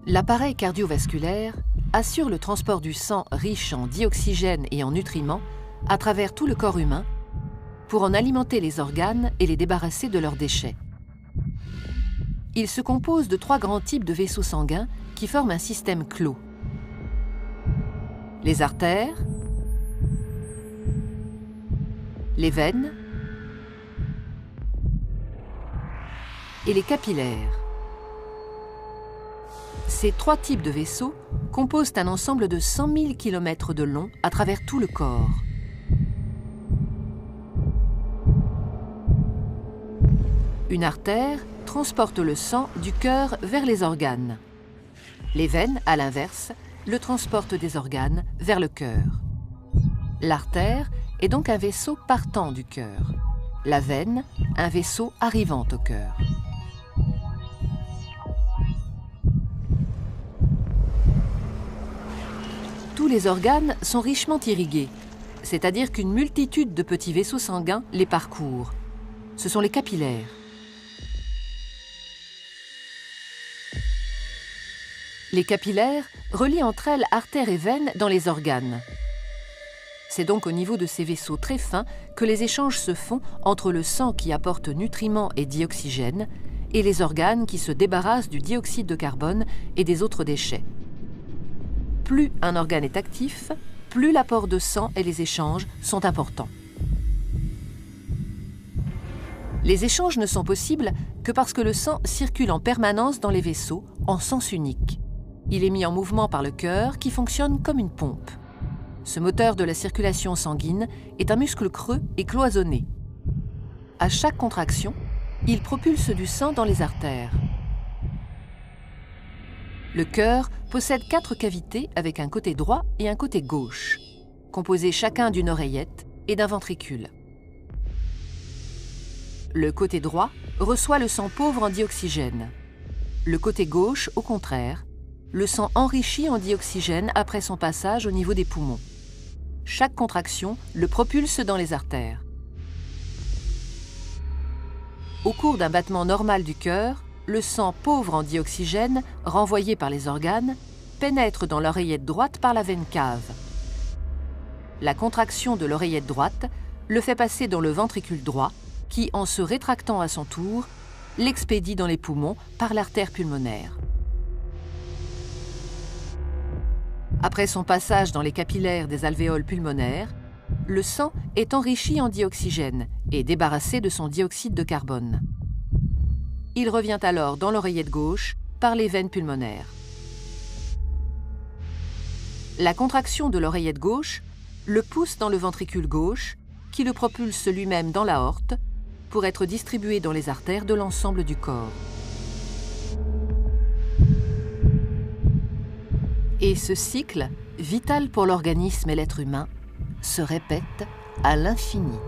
L'appareil cardiovasculaire assure le transport du sang riche en dioxygène et en nutriments à travers tout le corps humain pour en alimenter les organes et les débarrasser de leurs déchets. Il se compose de 3 grands types de vaisseaux sanguins qui forment un système clos. Les artères, les veines et les capillaires. Ces 3 types de vaisseaux composent un ensemble de 100 000 km de long à travers tout le corps. Une artère transporte le sang du cœur vers les organes. Les veines, à l'inverse, le transportent des organes vers le cœur. L'artère est donc un vaisseau partant du cœur. La veine, un vaisseau arrivant au cœur. Tous les organes sont richement irrigués, c'est-à-dire qu'une multitude de petits vaisseaux sanguins les parcourent. Ce sont les capillaires. Les capillaires relient entre elles artères et veines dans les organes. C'est donc au niveau de ces vaisseaux très fins que les échanges se font entre le sang qui apporte nutriments et dioxygène et les organes qui se débarrassent du dioxyde de carbone et des autres déchets. Plus un organe est actif, plus l'apport de sang et les échanges sont importants. Les échanges ne sont possibles que parce que le sang circule en permanence dans les vaisseaux en sens unique. Il est mis en mouvement par le cœur qui fonctionne comme une pompe. Ce moteur de la circulation sanguine est un muscle creux et cloisonné. À chaque contraction, il propulse du sang dans les artères. Le cœur possède 4 cavités avec un côté droit et un côté gauche, composés chacun d'une oreillette et d'un ventricule. Le côté droit reçoit le sang pauvre en dioxygène. Le côté gauche, au contraire, le sang enrichi en dioxygène après son passage au niveau des poumons. Chaque contraction le propulse dans les artères. Au cours d'un battement normal du cœur, le sang pauvre en dioxygène, renvoyé par les organes, pénètre dans l'oreillette droite par la veine cave. La contraction de l'oreillette droite le fait passer dans le ventricule droit, qui, en se rétractant à son tour, l'expédie dans les poumons par l'artère pulmonaire. Après son passage dans les capillaires des alvéoles pulmonaires, le sang est enrichi en dioxygène et débarrassé de son dioxyde de carbone. Il revient alors dans l'oreillette gauche par les veines pulmonaires. La contraction de l'oreillette gauche le pousse dans le ventricule gauche, qui le propulse lui-même dans l'aorte pour être distribué dans les artères de l'ensemble du corps. Et ce cycle, vital pour l'organisme et l'être humain, se répète à l'infini.